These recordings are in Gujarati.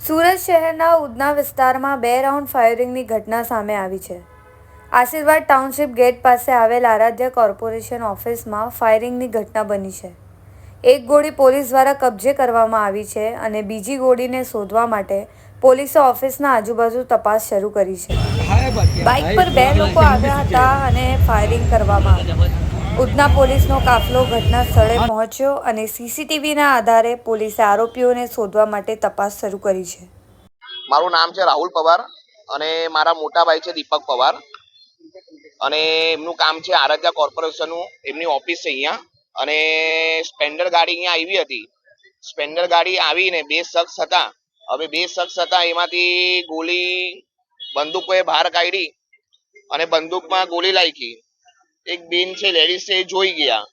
સુરત શહેરના ઉધના વિસ્તારમાં 2 રાઉન્ડ ફાયરિંગની ઘટના સામે આવી છે. આશીર્વાદ ટાઉનશીપ ગેટ પાસે આવેલ આરાધ્ય કોર્પોરેશન ઓફિસમાં ફાયરિંગની ઘટના બની છે. એક ગોળી પોલીસ દ્વારા કબજે કરવામાં આવી છે અને બીજી ગોળીને શોધવા માટે પોલીસે ઓફિસના આજુબાજુ તપાસ શરૂ કરી છે. બાઇક પર 2 લોકો આવ્યા હતા અને ફાયરિંગ કરવામાં આવ્યું. ઉધના પોલીસનો કાફલો ઘટના સ્થળે પહોંચ્યો અને સીસીટીવીના આધારે પોલીસે આરોપીઓને શોધવા માટે તપાસ શરૂ કરી છે. મારું નામ છે રાહુલ પવાર અને મારા મોટા ભાઈ છે દીપક પવાર અને એમનું કામ છે આરાધ્યા કોર્પોરેશનનું. એમની ઓફિસ છે અહીંયા અને સ્પેન્ડર ગાડી અહીંયા આવી હતી. સ્પેન્ડર ગાડી આવીને 2 શખ્સ હતા. હવે 2 શખ્સ હતા, એમાંથી ગોળી બંદૂકોએ બહાર કાઢી અને બંદૂકમાં ગોળી લાગી. એક બેન છે લેડીઝ છે, એ જોઈ ગયા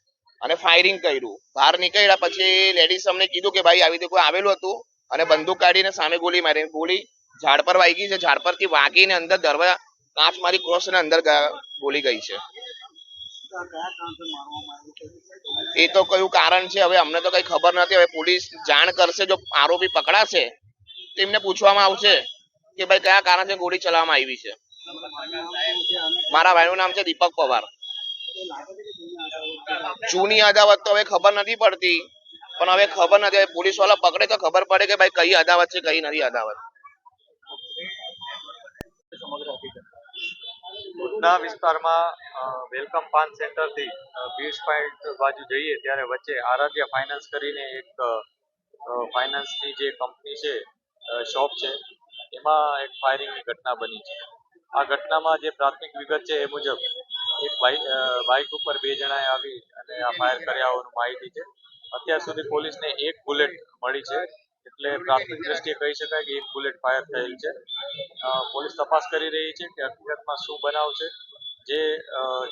અને ફાયરિંગ કર્યું. બહાર નીકળ્યા પછી લેડીઝ અમને કીધું કે ભાઈ આવી રીતે કોઈ આવેલું હતું અને બંદૂક કાઢીને સામે ગોળી મારી. ગોળી ઝાડ પર વાગી છે. ઝાડ પરથી વાગીને અંદર દરવાજા કાચ મારી ક્રોસ અને અંદર ગોળી ગઈ છે. એ તો કયું કારણ છે હવે અમને તો કઈ ખબર નથી. હવે પોલીસ જાણ કરશે, જો આરોપી પકડાશે તો એમને પૂછવામાં આવશે કે ભાઈ કયા કારણથી ગોળી ચલાવવામાં આવી છે. મારા ભાઈનું નામ છે દીપક પવાર. જૂની અદાવત તો હવે ખબર નથી પડતી, પણ હવે ખબર નથી, પોલીસ વાળા પકડે તો ખબર પડે કે ભાઈ કઈ અદાવત છે કઈ નથી અદાવત. ઉધના વિસ્તારમાં વેલકમ પાન સેન્ટર થી બીચ પોઈન્ટ બાજુ જઈએ ત્યારે વચ્ચે આરાધ્યા ફાઇનાન્સ કરીને એક ફાઇનાન્સની જે કંપની છે, શોપ છે, એમાં એક ફાયરિંગની ઘટના બની છે. આ ઘટનામાં જે પ્રાથમિક વિગત છે એ મુજબ એક બાઇક ઉપર 2 જણાએ આવી અને આ ફાયર કર્યા હોવાની માહિતી છે. અત્યાર સુધી પોલીસને 1 બુલેટ મળી છે, એટલે પ્રાથમિક દ્રષ્ટિએ કહી શકાય કે 1 બુલેટ ફાયર થયેલ છે. પોલીસ તપાસ કરી રહી છે કે હકીકતમાં શું બનાવ છે.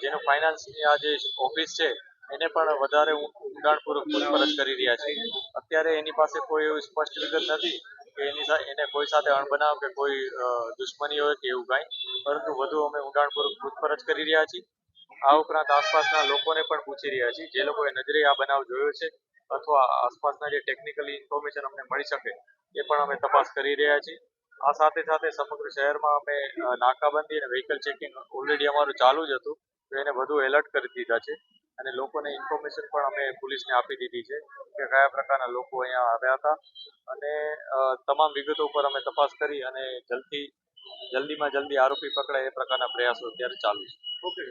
જેનો ફાઇનાન્સની આ જે ઓફિસ છે એને પણ વધારે ઊંડાણપૂર્વક પૂછપરછ કરી રહ્યા છે. અત્યારે એની પાસે કોઈ એવી સ્પષ્ટ વિગત નથી કે એને કોઈ સાથે અણબનાવ કે કોઈ દુશ્મની હોય કે એવું કાંઈ, પરંતુ વધુ અમે ઊંડાણપૂર્વક પૂછપરછ કરી રહ્યા છીએ. આ ઉપરાંત આસપાસના લોકોને પણ પૂછી રહ્યા છીએ, જે લોકોએ નજરે આ બનાવ જોયો છે અથવા આસપાસના જે ટેકનિકલી ઇન્ફોર્મેશન અમને મળી શકે એ પણ અમે તપાસ કરી રહ્યા છીએ. આ સાથે સાથે સમગ્ર શહેરમાં અમે નાકાબંધી અને વ્હીકલ ચેકિંગ ઓલરેડી અમારું ચાલુ જ હતું, તો એને વધુ એલર્ટ કરી દીધા છે અને લોકોને ઇન્ફોર્મેશન પણ અમે પોલીસને આપી દીધી છે કે કયા પ્રકારના લોકો અહીંયા આવ્યા હતા અને તમામ વિગતો ઉપર અમે તપાસ કરી અને જલ્દીમાં જલ્દી આરોપી પકડાય એ પ્રકારના પ્રયાસો અત્યારે ચાલુ છે.